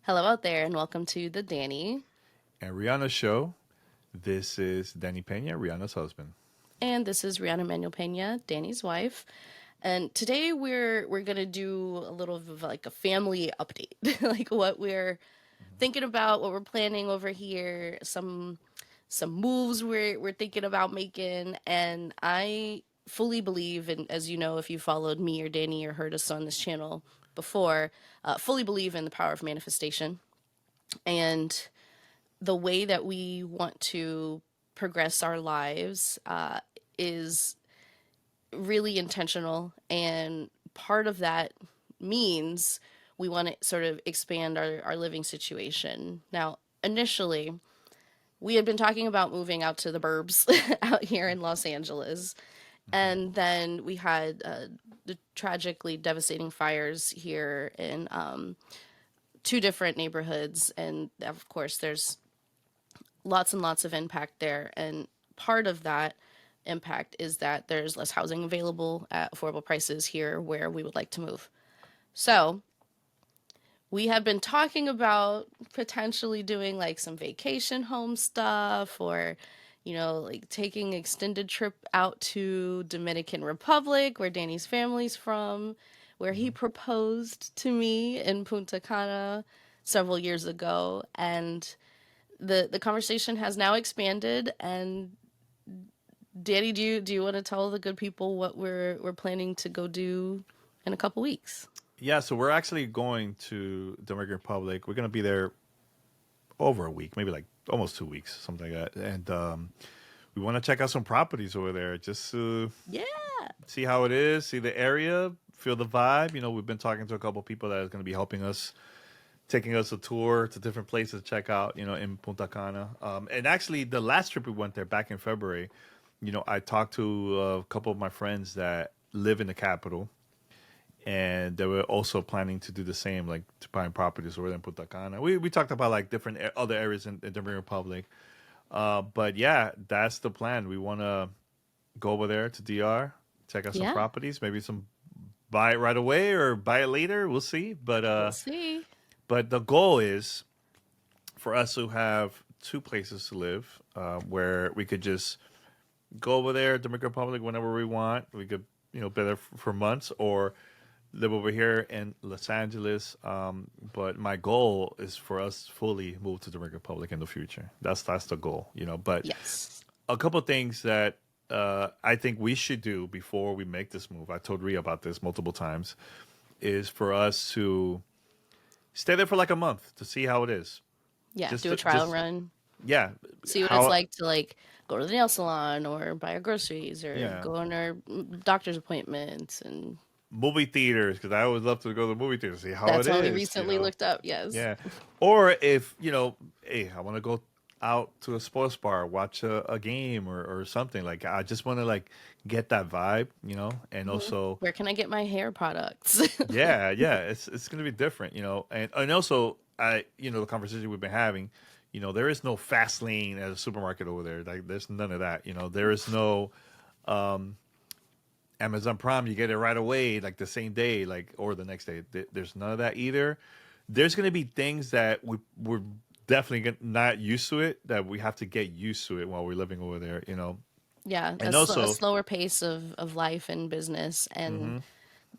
Hello out there, and welcome to the Danny. And Riana show. This is Danny Pena, Rihanna's husband. And this is Riana Manuel Pena, Danny's wife. And today we're gonna do a little of like a family update, like what we're thinking about, what we're planning over here, some moves we're thinking about making. And I fully believe, and as you know, if you followed me or Danny or heard us on this channel before, fully believe in the power of manifestation. And the way that we want to progress our lives is really intentional. And part of that means we want to sort of expand our living situation. Now, initially, we had been talking about moving out to the burbs out here in Los Angeles. And then we had the tragically devastating fires here in two different neighborhoods. And of course, there's lots and lots of impact there. And part of that impact is that there's less housing available at affordable prices here where we would like to move. So we have been talking about potentially doing like some vacation home stuff or like taking extended trip out to Dominican Republic where Danny's family's from, where he Mhm. proposed to me in Punta Cana several years ago. And the conversation has now expanded. And Danny, do you want to tell the good people what we're planning to go do in a couple weeks? Yeah, so we're actually going to Dominican Republic. We're going to be there over a week, maybe like almost 2 weeks, something like that. And we want to check out some properties over there just to Yeah. see how it is, see the area, feel the vibe. We've been talking to a couple of people that are going to be helping us, taking us a tour to different places to check out, in Punta Cana. And actually, the last trip we went there back in February, I talked to a couple of my friends that live in the capital, and they were also planning to do the same, like to buying properties over there in Punta Cana. We talked about like different other areas in Dominican Republic. But yeah, that's the plan. We want to go over there to DR, check out some Yeah. properties, maybe some buy it right away or buy it later. We'll see. We'll see. But the goal is for us to have two places to live, where we could just go over there, Dominican Republic, whenever we want. We could, be there for months, or live over here in Los Angeles. But my goal is for us to fully move to Dominican Republic in the future. That's the goal, But Yes. a couple things that I think we should do before we make this move. I told Rhea about this multiple times. Is for us to stay there for like a month to see how it is. Yeah. Just Do a to, trial just run. yeah, See what it's how like to like go to the nail salon or buy our groceries or yeah, go on our doctor's appointments. And movie theaters, because I always love to go to the movie theater, see how it that's what we is, recently looked up. Yes. Yeah. Or if, hey, I want to go out to a sports bar, watch a game or something. Like, I just want to, like, get that vibe, and also, Where can I get my hair products? yeah, it's going to be different, and also, the conversation we've been having, there is no fast lane at a supermarket over there. Like, there's none of that, there is no, Amazon Prime, you get it right away, like the same day, like or the next day. There's none of that either. There's gonna be things that we're definitely not used to it, that we have to get used to it while we're living over there, Yeah. and A also, slower pace of life and business. And hmm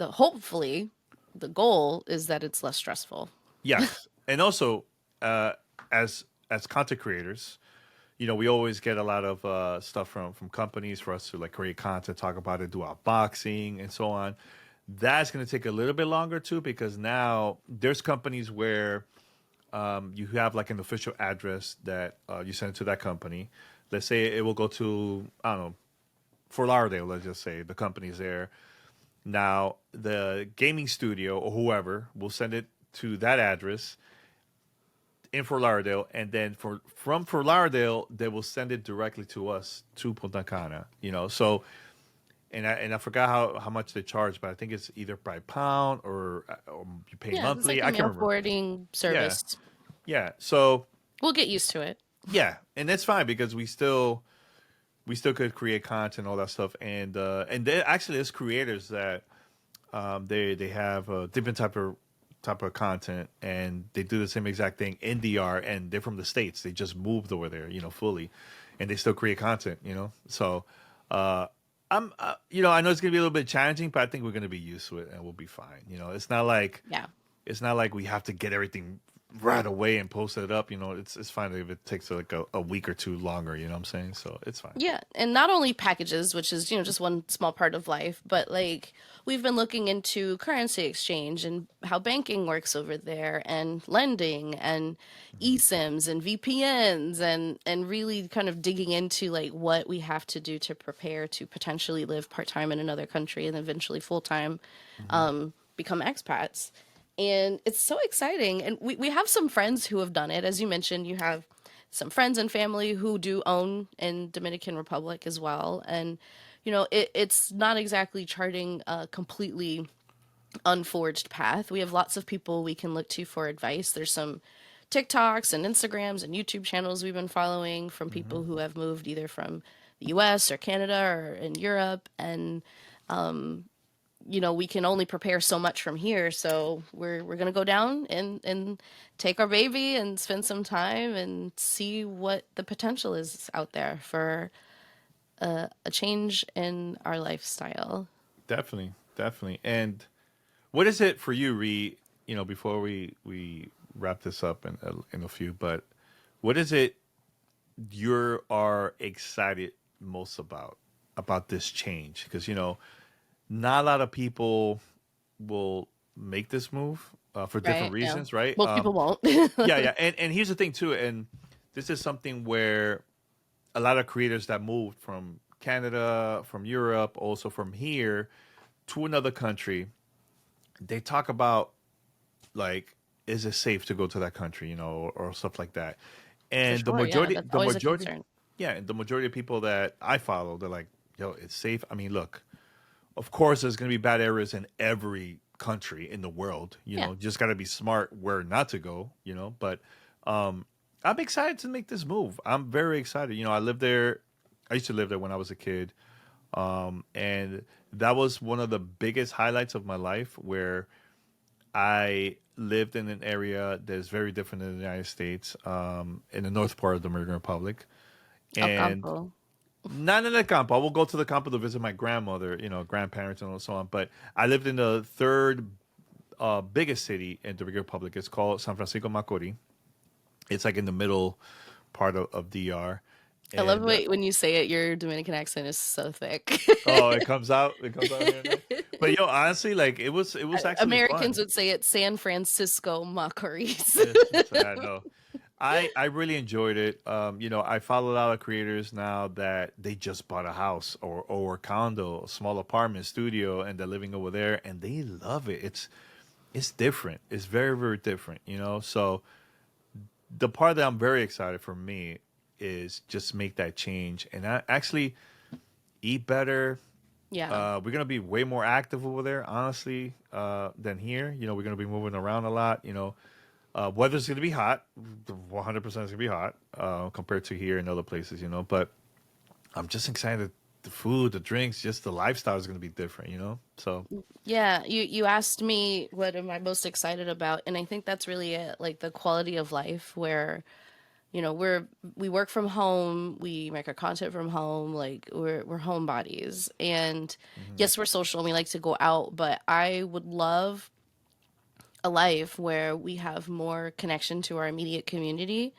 hopefully the goal is that it's less stressful. yes, and also, uh, as content creators, we always get a lot of stuff from companies for us to like create content, talk about it, do our boxing and so on. That's going to take a little bit longer too, because now there's companies where you have like an official address that you send it to that company. Let's say it will go to, I don't know, Fort Lauderdale. Let's just say the company's there. Now the gaming studio or whoever will send it to that address in Fort Lauderdale, and then from Fort Lauderdale, they will send it directly to us to Punta Cana. So and I forgot how much they charge, but I think it's either by pound or you pay Yeah. It's like monthly. a I can't mail remember. forwarding Yeah, service. yeah. So We'll get used to it. yeah, and that's fine because we still could create content, all that stuff, and there actually is creators that they have a different type of type of content, and they do the same exact thing in DR, and they're from the States. They just moved over there, fully, and they still create content. So, uh, I know it's gonna be a little bit challenging, but I think we're gonna be used to it, and we'll be fine. Yeah. It's not like we have to get everything right away and post it up. It's fine if it takes like a week or two longer. You know what I'm saying? So it's fine. Yeah, and not only packages, which is, just one small part of life, but like we've been looking into currency exchange and how banking works over there and lending and eSIMs and VPNs and really kind of digging into like what we have to do to prepare to potentially live part-time in another country and eventually full-time Hmm. become expats. And it's so exciting. And we have some friends who have done it. As you mentioned, you have some friends and family who do own in Dominican Republic as well. And, it's not exactly charting a completely unforged path. We have lots of people we can look to for advice. There's some TikToks and Instagrams and YouTube channels we've been following from Hmm. people who have moved either from the US or Canada or in Europe. And we can only prepare so much from here. So we're gonna go down and take our baby and spend some time and see what the potential is out there for a change in our lifestyle. Definitely, definitely. And what is it for you, Ree? Before we wrap this up in a few, but what is it you are excited most about this change? Because not a lot of people will make this move for different Right? Yeah. reasons, right? Most people won't. Yeah, yeah, and here's the thing too, and this is something where a lot of creators that moved from Canada, from Europe, also from here to another country, they talk about like, is it safe to go to that country, or stuff like that. For And the sure. Yeah, majority, that's the always a majority, concern. yeah, and the majority of people that I follow, they're like, yo, it's safe. I mean, look, of course, there's going to be bad areas in every country in the world. Yeah. Just got to be smart where not to go. But I'm excited to make this move. I'm very excited. I lived there. I used to live there when I was a kid, and that was one of the biggest highlights of my life, where I lived in an area that is very different than the United States, in the north part of the Dominican Republic, El and Campo. not in the campo. I will go to the campo to visit my grandmother, grandparents, and so on. But I lived in the third biggest city in the Dominican Republic. It's called San Francisco Macorís. It's like in the middle part of DR. I love And when you say it. Your Dominican accent is so thick. oh, it comes out. It comes out here and there. But honestly, like it was actually Americans fun. would say it's San Francisco Macorís. I know. I really enjoyed it. I follow a lot of creators now that they just bought a house or a condo, a small apartment studio, and they're living over there, and they love it. It's different. It's very, very different. So the part that I'm very excited for me is just make that change and I actually eat better. Yeah. We're gonna be way more active over there, honestly, than here. We're gonna be moving around a lot. Weather's gonna be hot. 100% is gonna be hot compared to here and other places. But I'm just excited. The food, the drinks, just the lifestyle is gonna be different. So Yeah, you asked me what am I most excited about, and I think that's really it, like the quality of life where, we work from home, we make our content from home, like we're homebodies. And mhm. yes, we're social and we like to go out, but I would love a life where we have more connection to our immediate community.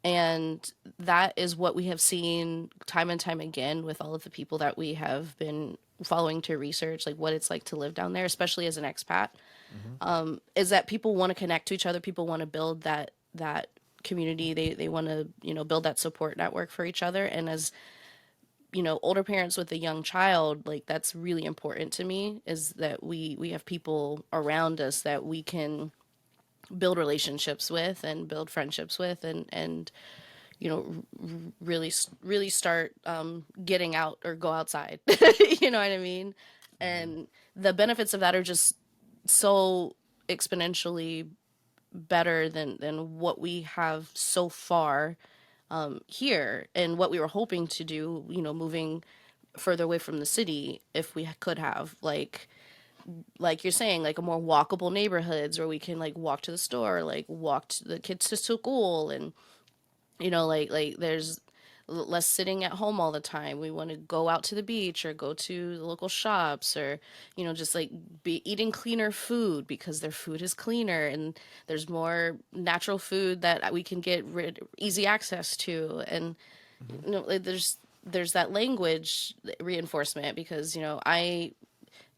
And that is what we have seen time and time again with all of the people that we have been following to research, like what it's like to live down there, especially as an expat, Mhm. is that people want to connect to each other. People want to build that community. They want to, build that support network for each other. And as, older parents with a young child, like that's really important to me, is that we have people around us that we can build relationships with and build friendships with and really start getting out or go outside. You know what I mean? Mhm. And the benefits of that are just so exponentially better than what we have so far here and what we were hoping to do, moving further away from the city if we could have. Like, like you're saying, like a more walkable neighborhoods where we can like walk to the store, like walk to the kids to school, and like there's less sitting at home all the time. We want to go out to the beach or go to the local shops, or just like be eating cleaner food because their food is cleaner, and there's more natural food that we can get easy access to. And like, there's that language reinforcement because I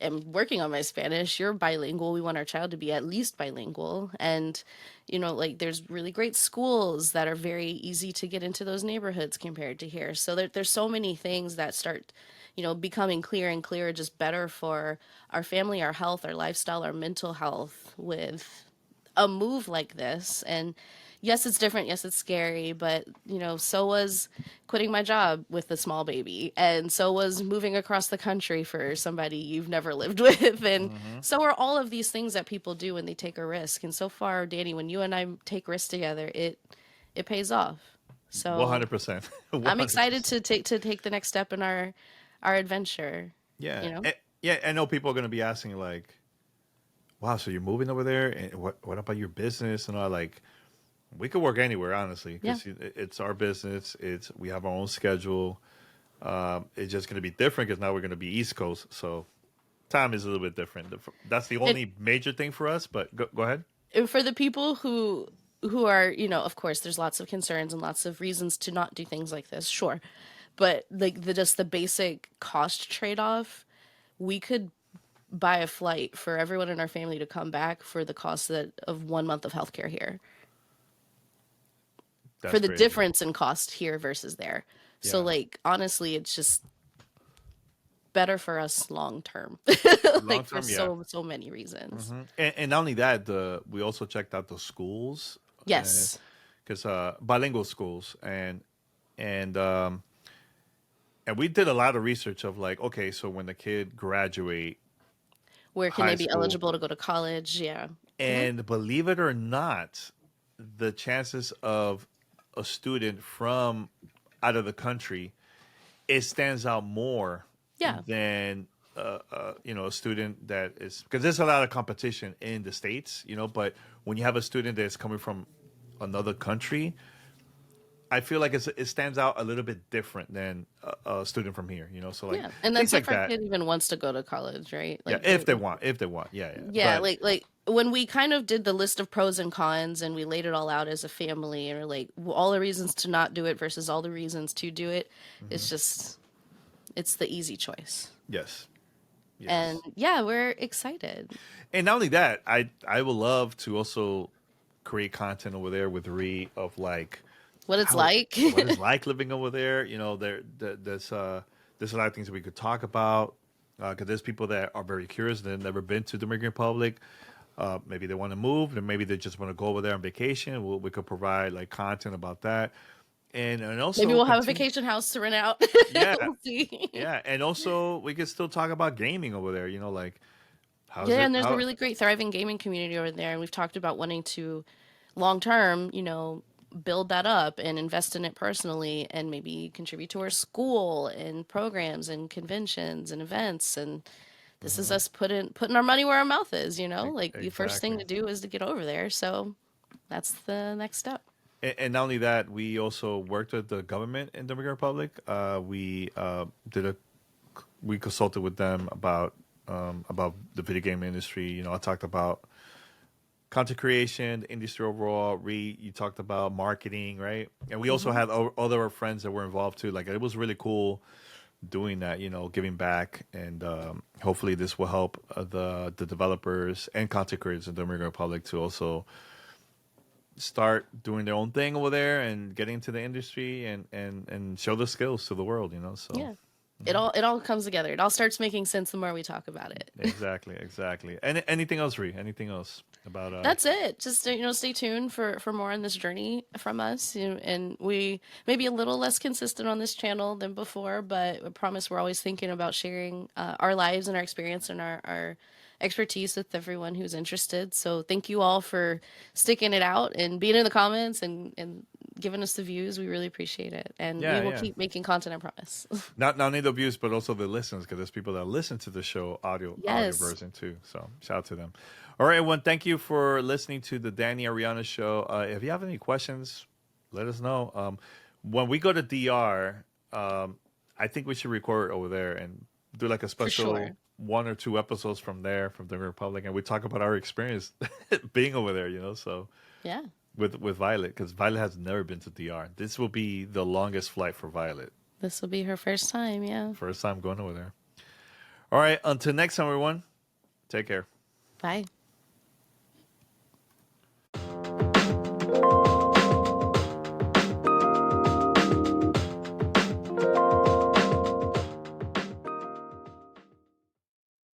am working on my Spanish. You're bilingual. We want our child to be at least bilingual. And, like there's really great schools that are very easy to get into those neighborhoods compared to here. So there's so many things that start, becoming clearer and clearer, just better for our family, our health, our lifestyle, our mental health with a move like this. And yes, it's different. Yes, it's scary, but so was quitting my job with a small baby, and so was moving across the country for somebody you've never lived with, and Mm-hmm. so are all of these things that people do when they take a risk. And so far, Danny, when you and I take risks together, it pays off. So 100%. I'm excited 100%. to take the next step in our adventure. Yeah. You know? Yeah, I know people are going to be asking like, "Wow, so you're moving over there and what about your business?" And all like we could work anywhere, honestly, Yeah. because it's our business. We have our own schedule. It's just going to be different because now we're going to be East Coast, so time is a little bit different. That's the And only major thing for us. But go ahead. for the people who are, of course there's lots of concerns and lots of reasons to not do things like this, sure, but like just the basic cost trade-off, we could buy a flight for everyone in our family to come back for the cost of 1 month of healthcare here, for That's the crazy. difference in cost here versus there. So Yeah, like honestly, it's just better for us long term, long like for term, yeah. so many reasons. And not only that, the we also checked out the schools, Yes. because bilingual schools, and and we did a lot of research of like, okay, so when the kid graduate Where can high they be school, eligible to go to college? Yeah. Hmm. and believe it or not, the chances of a student from out of the country, it stands out more Yeah. than a student that is, because there's a lot of competition in the states, but when you have a student that's coming from another country, I feel like it stands out a little bit different than a student from here, so like Yeah, and things that's like if our that. kid even wants to go to college, right? Yeah, Like, if they want, yeah, yeah. yeah, But like when we kind of did the list of pros and cons, and we laid it all out as a family, and we're like all the reasons to not do it versus all the reasons to do it. mhm, It's just it's the easy choice, yes, and yes. yeah, we're excited. And not only that, I would love to also create content over there with Ree of like What it's how like. what it's like living over there. There's a lot of things that we could talk about, because there's people that are very curious that have never been to Dominican Republic. Maybe they want to move, and maybe they just want to go over there on vacation. We could provide like content about that, and Maybe also we'll have a continue. vacation house to rent out. Yeah, We'll see. yeah, and also we could still talk about gaming over there. Like how's Yeah, it? and there's a How really great thriving gaming community over there, and we've talked about wanting to long term, build that up and invest in it personally, and maybe contribute to our school and programs and conventions and events. And this is Mhm. us putting our money where our mouth is, like the first thing Exactly. to do is to get over there. So that's the next step. And not only that, we also worked with the government in Dominican Republic. We consulted with them about the video game industry. I talked about content creation, the industry overall. You talked about marketing, right? And we also Hmm. had other friends that were involved too. Like it was really cool doing that. Giving back, and hopefully this will help the developers and content creators in the Dominican Republic to also start doing their own thing over there and getting into the industry and show the skills to the world. So. Yeah. It all comes together. It all starts making sense the more we talk about it. Exactly, exactly. And anything else, Ree? Anything else about That's it. Just stay tuned for more on this journey from us. And we may be a little less consistent on this channel than before, but I promise we're always thinking about sharing our lives and our experience and our expertise with everyone who's interested. So thank you all for sticking it out and being in the comments and giving us the views. We really appreciate it. And we Yeah, will yeah. keep making content, I promise. Not only the views, but also the listens, because there's people that listen to the show audio Yes, version too. So shout out to them. All right, everyone. Thank you for listening to the Danny Ariana show. If you have any questions, let us know. When we go to DR, I think we should record over there and do like a for special sure. 1 or 2 episodes from there, from the Republic, and we talk about our experience being over there. So Yeah. with Violet, because Violet has never been to DR. This will be the longest flight for Violet. This will be her first time. Yeah. First time going over there. All right. Until next time, everyone. Take care. Bye.